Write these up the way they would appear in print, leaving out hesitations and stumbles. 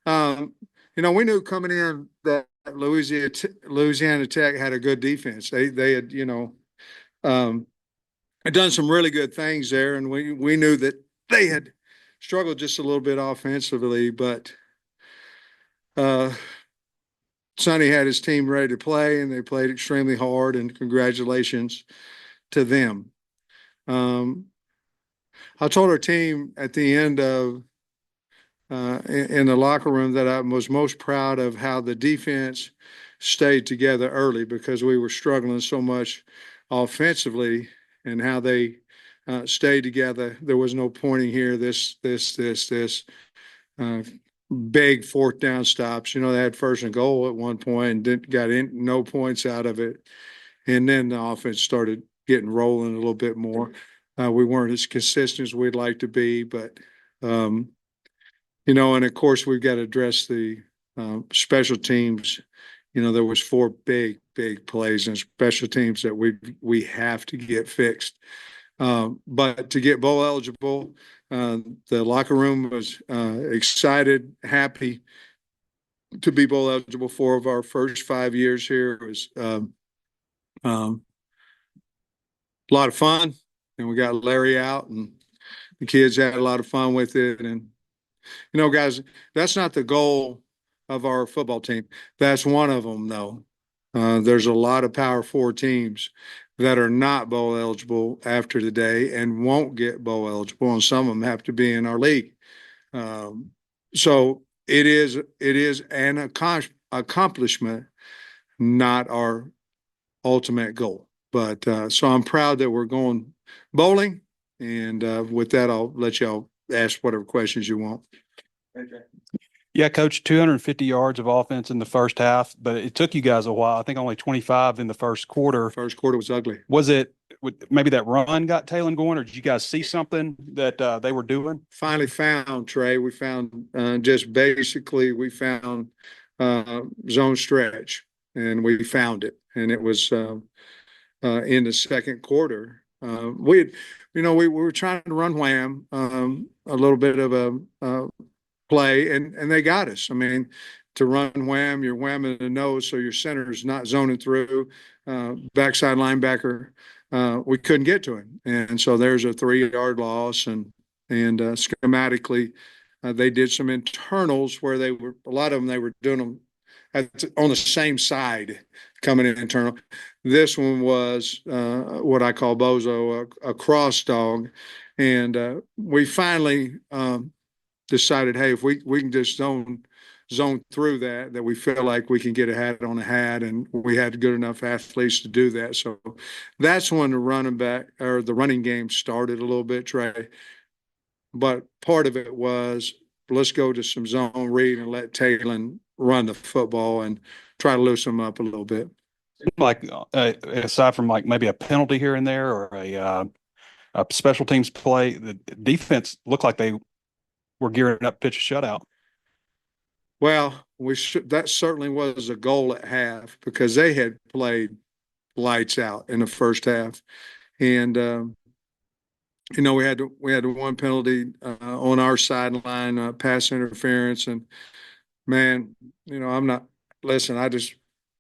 We knew coming in that Louisiana Tech had a good defense. They had, um, had done some really good things there, and we knew that they had struggled just a little bit offensively, but uh, Sonny had his team ready to play, and they played extremely hard. And congratulations to them. Um, I told our team at the end of in the locker room that I was most proud of how the defense stayed together early because we were struggling so much offensively, and how they stayed together. There was no pointing here, this. Uh, Big fourth down stops. They had first and goal at one point and didn't got no points out of it. And then the offense started getting rolling a little bit more. We weren't as consistent as we'd like to be, but and of course we've got to address the special teams. There was four big plays in special teams that we have to get fixed. But to get bowl eligible, the locker room was excited, happy to be bowl eligible. 4 of our first 5 years here. It was um, a lot of fun, and we got Larry out, and the kids had a lot of fun with it. And guys, that's not the goal of our football team. That's one of them, though. There's a lot of Power Four teams that are not bowl eligible after today and won't get bowl eligible, and some of them have to be in our league. So it is an accomplishment, not our ultimate goal. But so I'm proud that we're going bowling, and with that, I'll let y'all ask whatever questions you want. Yeah, coach, 250 yards of offense in the first half, but it took you guys a while. I think only 25 in the first quarter. First quarter was ugly. Was it maybe that run got Talon going, or did you guys see something that they were doing? Finally found, Trey. We found we found zone stretch, and we found it. And it was in the second quarter. We were trying to run wham a little bit of a play, and they got us. I mean, to run wham, you're whamming the nose, so your center's not zoning through. Backside linebacker, we couldn't get to him, and so there's a 3-yard loss. And schematically, they did some internals where a lot of them they were doing them on the same side coming in internal. This one was what I call bozo, a cross dog, and we finally decided, hey, if we can just zone through that we feel like we can get a hat on a hat, and we had good enough athletes to do that. So that's when the running game started a little bit, Trey. But part of it was, let's go to some zone read and let Talon run the football and try to loosen him up a little bit. Like aside from like maybe a penalty here and there or a special teams play, the defense looked like they were gearing up to pitch a shutout. Well, that certainly was a goal at half because they had played lights out in the first half, and we had one penalty on our sideline, pass interference, and man, I'm not listen.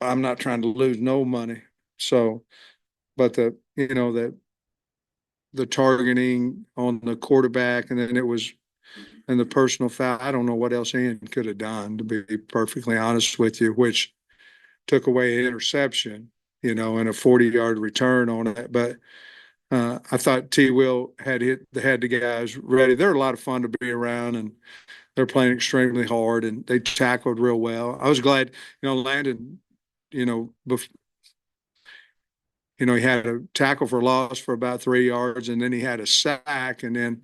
I'm not trying to lose no money. So, but the targeting on the quarterback, and then and the personal foul. I don't know what else Ian could have done, to be perfectly honest with you, which took away an interception, and a 40-yard return on it. But I thought T. Will had the guys ready. They're a lot of fun to be around, and they're playing extremely hard, and they tackled real well. I was glad, Landon, he had a tackle for loss for about 3 yards, and then he had a sack, and then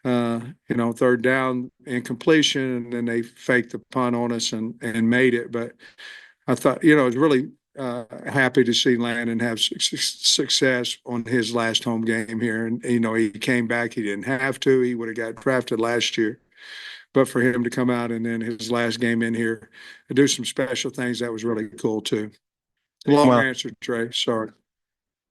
third down incompletion, and then they faked the punt on us and made it. But I thought, I was really happy to see Landon have success on his last home game here. And, he came back. He didn't have to. He would have got drafted last year. But for him to come out and then his last game in here and do some special things, that was really cool, too. Long answer, Trey. Sorry.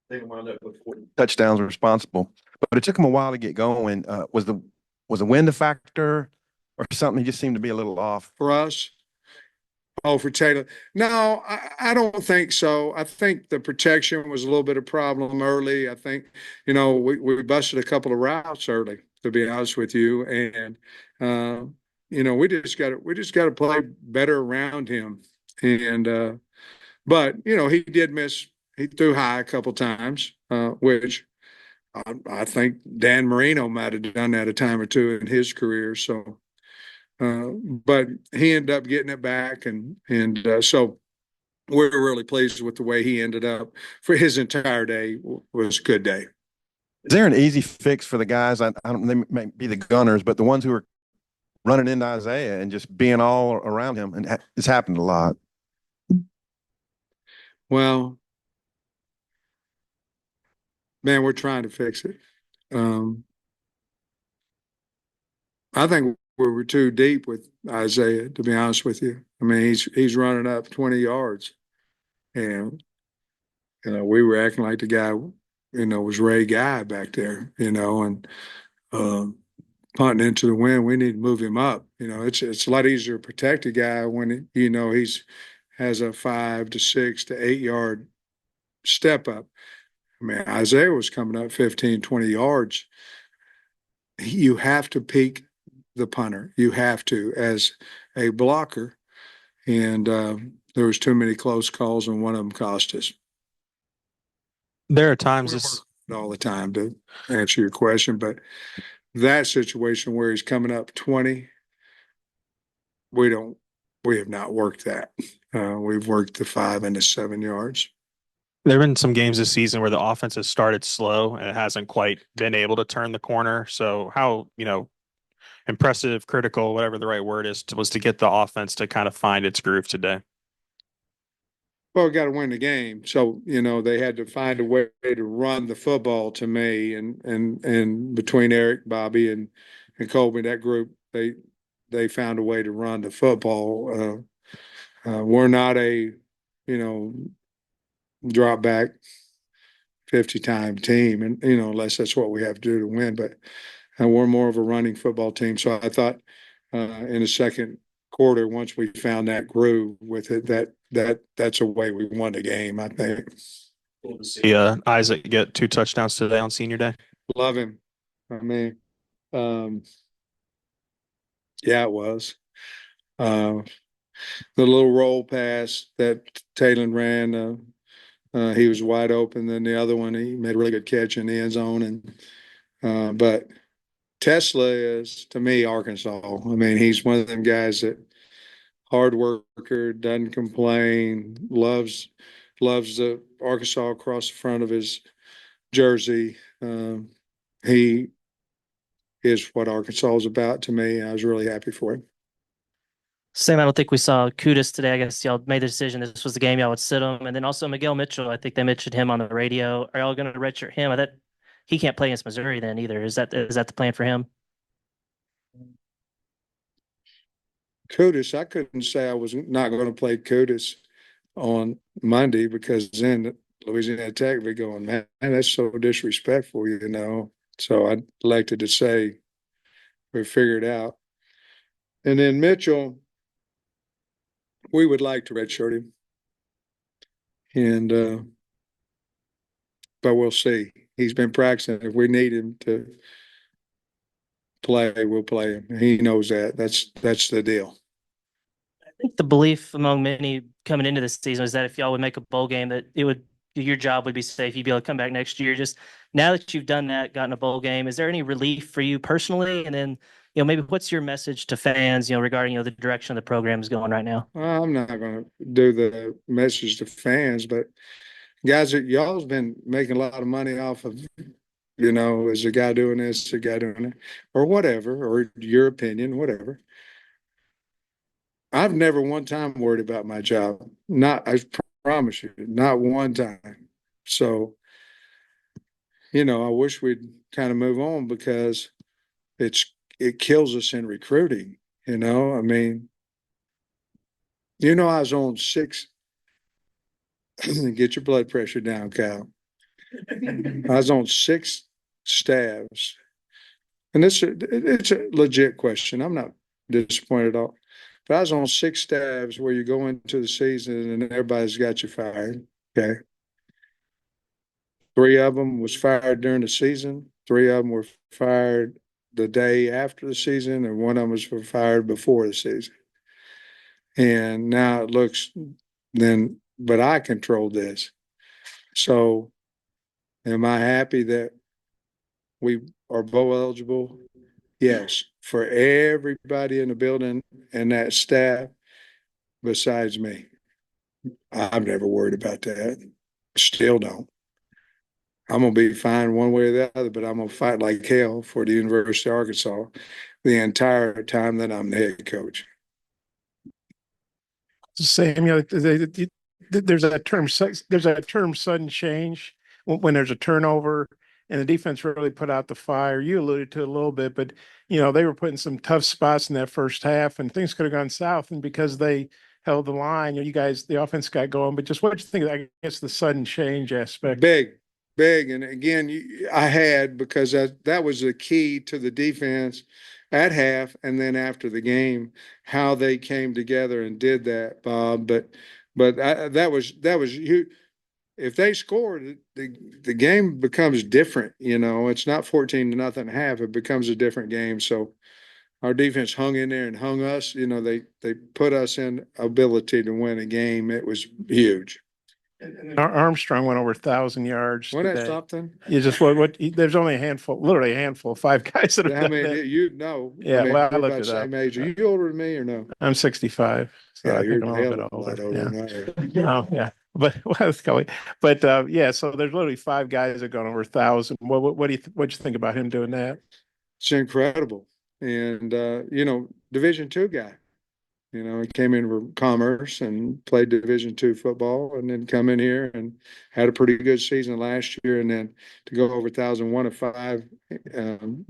They wound up with 40 touchdowns responsible, but it took them a while to get going. Was the wind a factor? or something? He just seemed to be a little off. For us. Oh, for Taylor. No, I don't think so. I think the protection was a little bit of problem early. I think, we busted a couple of routes early, to be honest with you. And we just got to play better around him. And but he did miss. He threw high a couple times, which I think Dan Marino might have done that a time or two in his career. So but he ended up getting it back, and so we're really pleased with the way he ended up for his entire day. Was a good day. Is there an easy fix for the guys? I don't. They may be the gunners, but the ones who are running into Isaiah and just being all around him, and it's happened a lot. Well, man, we're trying to fix it. I think we were too deep with Isaiah, to be honest with you. I mean, he's running up 20 yards, and we were acting like the guy, was Ray Guy back there, and punting into the wind. We need to move him up. It's a lot easier to protect a guy when he's has a 5 to 6 to 8 yard step up. I mean, Isaiah was coming up 15, 20 yards. You have to peak the punter. You have to, as a blocker. And there was too many close calls, and one of them cost us. There are times this All the time, to answer your question, but that situation where he's coming up 20, we have not worked that. We've worked the 5 and the 7 yards. there have been some games this season where the offense has started slow and it hasn't quite been able to turn the corner. So how, impressive, critical, whatever the right word is, was to get the offense to kind of find its groove today? Well, we got to win the game. So, they had to find a way to run the football, to me, and between Eric, Bobby, and Colby, that group, they found a way to run the football. We're not a, drop back 50-time team, and, unless that's what we have to do to win. But we're more of a running football team. So I thought in the second quarter, once we found that groove with it, that's a way we won the game, I think. Yeah, Isaac get 2 touchdowns today on senior day. Love him. I mean, yeah, it was. The little roll pass that Taylor ran, he was wide open. Then the other one, he made a really good catch in the end zone. And but Tesla is, to me, Arkansas. I mean, he's one of them guys that hard worker, doesn't complain, loves the Arkansas across the front of his jersey. He is what Arkansas is about, to me. I was really happy for him. Sam, I don't think we saw Kudus today. I guess y'all made the decision this was the game y'all would sit him. And then also Miguel Mitchell, I think they mentioned him on the radio. Are y'all going to redshirt him? I thought he can't play against Missouri then either. Is that the plan for him? Kudus, I couldn't say I was not going to play Kudus on Monday, because then Louisiana Tech would be going, man, that's so disrespectful, So I elected to say we figured it out. And then Mitchell, we would like to redshirt him. And but we'll see. He's been practicing. If we need him to play, we'll play him. He knows that. That's the deal. I think the belief among many coming into this season was that if y'all would make a bowl game, that your job would be safe. You'd be able to come back next year. Just now that you've done that, gotten a bowl game, is there any relief for you personally? And then, maybe what's your message to fans, regarding, the direction the program is going right now? I'm not going to do the message to fans, but guys, y'all's been making a lot of money off of, is a guy doing this, a guy doing that, or whatever, or your opinion, whatever. I've never one time worried about my job. I promise you, not one time. So, I wish we'd kind of move on, because it kills us in recruiting. I mean, I was on 6. Get your blood pressure down, Kyle. I was on 6 staffs, and it's a legit question. I'm not disappointed all. But I was on 6 staffs where you go into the season and everybody's got you fired. Okay. 3 of them was fired during the season. 3 of them were fired the day after the season, and 1 of them was fired before the season. And now it looks then, but I control this. So am I happy that we are bowl eligible? Yes, for everybody in the building and that staff besides me. I've never worried about that. Still don't. I'm gonna be fine one way or the other, but I'm gonna fight like hell for the University of Arkansas the entire time that I'm the head coach. Same, there's a term, sudden change when there's a turnover and the defense really put out the fire. You alluded to it a little bit, but they were put in some tough spots in that first half and things could have gone south. And because they held the line, you guys, the offense got going, but just what you think, I guess, the sudden change aspect. Big. And again, I had, because that was the key to the defense at half and then after the game, how they came together and did that, Bob. But that was you. If they scored, the game becomes different. It's not 14-0 at half. It becomes a different game. So our defense hung in there and hung us. They put us in ability to win a game. It was huge. Armstrong went over 1,000 yards. Wasn't that today. something? You just there's only literally a handful, 5 guys that have I done mean, that. Yeah, well, I we're looked about it the same up. age. Are you older than me or no? I'm 65, so Yeah, I you're think I'm a hell little of bit a lot older. older Yeah. than I am. Oh, yeah. But well, Scully. But yeah, so there's literally 5 guys that have gone over 1,000. What do you think about him doing that? It's incredible. And Division II guy. He came in from Commerce and played Division II football, and then come in here and had a pretty good season last year. And then to go over 1,001 of 5,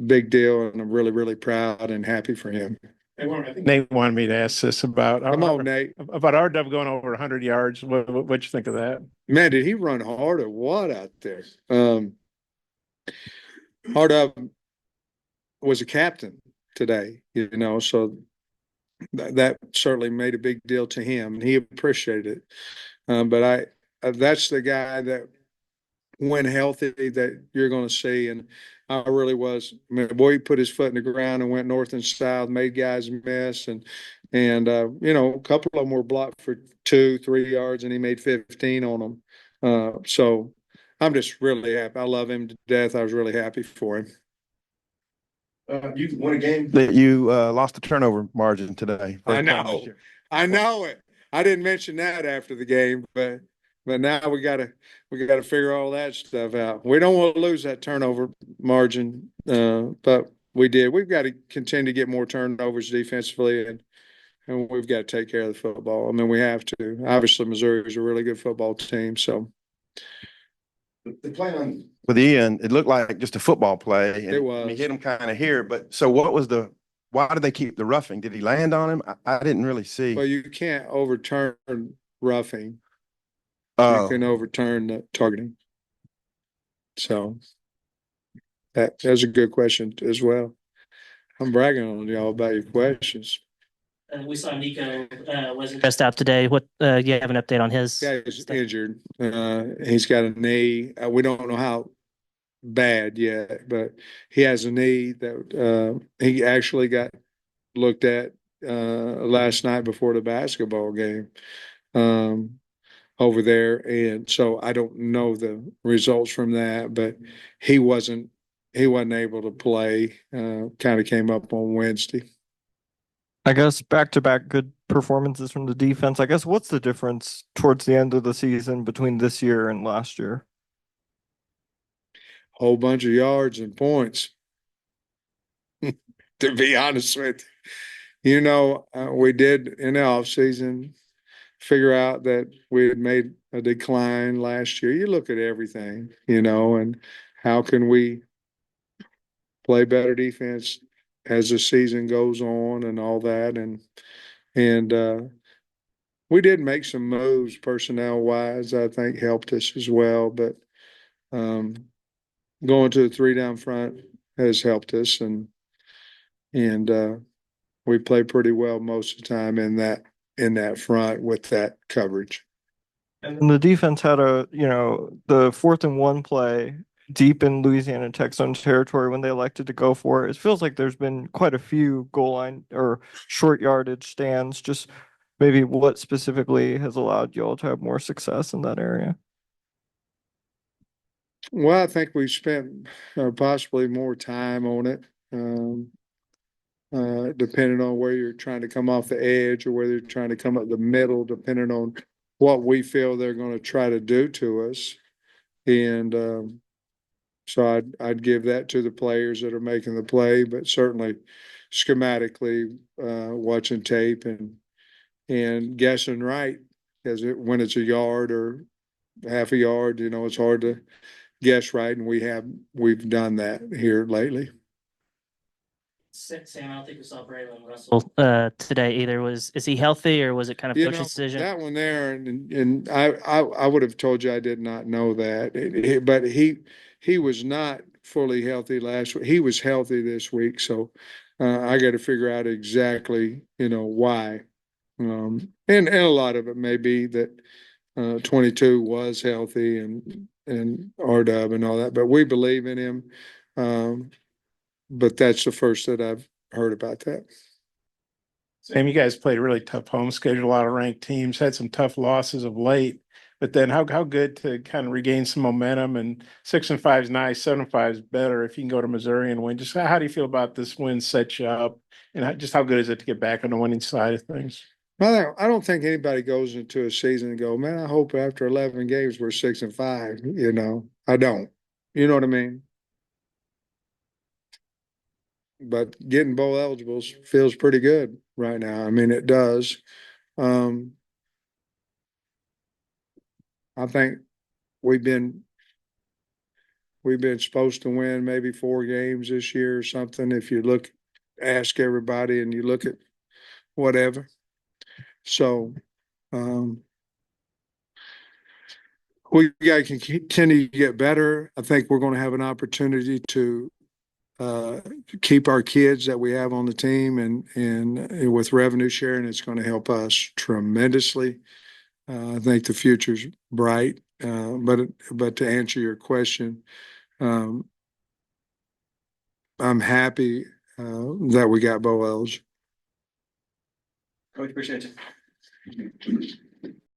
big deal. And I'm really, really proud and happy for him. Nate wanted me to ask this about Come on, Nate. about RW going over 100 yards. What you think of that? Man, did he run hard or what out there? RW was a captain today, so that certainly made a big deal to him, and he appreciated it. But that's the guy that, when healthy, that you're going to see. And I really was. I mean, boy, he put his foot in the ground and went north and south, made guys miss, and a couple of them were blocked for 2-3 yards, and he made 15 on them. So I'm just really happy. I love him to death. I was really happy for him. You won a game that you lost the turnover margin today. I know it. I didn't mention that after the game, but now we gotta figure all that stuff out. We don't want to lose that turnover margin, but we did. We've got to continue to get more turnovers defensively, and we've got to take care of the football. I mean, we have to. Obviously, Missouri is a really good football team, so. The play on with Ian, it looked like just a football play. And It was. he hit him kind of here, but so why did they keep the roughing? Did he land on him? I didn't really see. Well, you can't overturn roughing. Oh, You can overturn the targeting. So that's a good question as well. I'm bragging on y'all about your questions. We saw Nico wasn't dressed out today. What you have an update on his? Yeah, he's injured. He's got a knee. We don't know how bad yet, but he has a knee that he actually got looked at last night before the basketball game over there. And so I don't know the results from that, but he wasn't able to play. Kind of came up on Wednesday. I guess back-to-back good performances from the defense. I guess what's the difference towards the end of the season between this year and last year? Whole bunch of yards and points. To be honest with you, we did in the offseason figure out that we had made a decline last year. You look at everything, and how can we play better defense as the season goes on and all that. And we did make some moves personnel wise, I think helped us as well. But going to the 3 down front has helped us. And we play pretty well most of the time in that front with that coverage. And the defense had the 4th-and-1 play deep in Louisiana Tech zone territory when they elected to go for it. It feels like there's been quite a few goal line or short yardage stands. Just maybe what specifically has allowed y'all to have more success in that area? Well, I think we've spent possibly more time on it, depending on where you're trying to come off the edge or whether you're trying to come up the middle, depending on what we feel they're going to try to do to us. And so I'd give that to the players that are making the play, but certainly schematically watching tape and guessing right, because when it's a yard or half a yard, it's hard to guess right, and we've done that here lately. Sam, I don't think we saw Braylon Russell today either. Is he healthy or was it kind of coach's decision? That one there, and I would have told you I did not know that, but he was not fully healthy last week. He was healthy this week, so I got to figure out exactly why, and a lot of it may be that 22 was healthy and R-Dub and all that, but we believe in him. But that's the first that I've heard about that. Sam, you guys played a really tough home schedule, a lot of ranked teams, had some tough losses of late. But then how good to kind of regain some momentum, and 6-5 is nice, 7-5 is better if you can go to Missouri and win. Just how do you feel about this win set you up, and just how good is it to get back on the winning side of things? Well, I don't think anybody goes into a season and go, man, I hope after 11 games we're 6-5. I don't. You know what I mean? But getting bowl eligibles feels pretty good right now. I mean, it does. I think we've been supposed to win maybe 4 games this year or something. If you ask everybody and you look at whatever. So, we got to continue to get better. I think we're going to have an opportunity to keep our kids that we have on the team, and with revenue sharing, it's going to help us tremendously. I think the future's bright. But to answer your question, I'm happy that we got bowl eligible. Coach, appreciate you.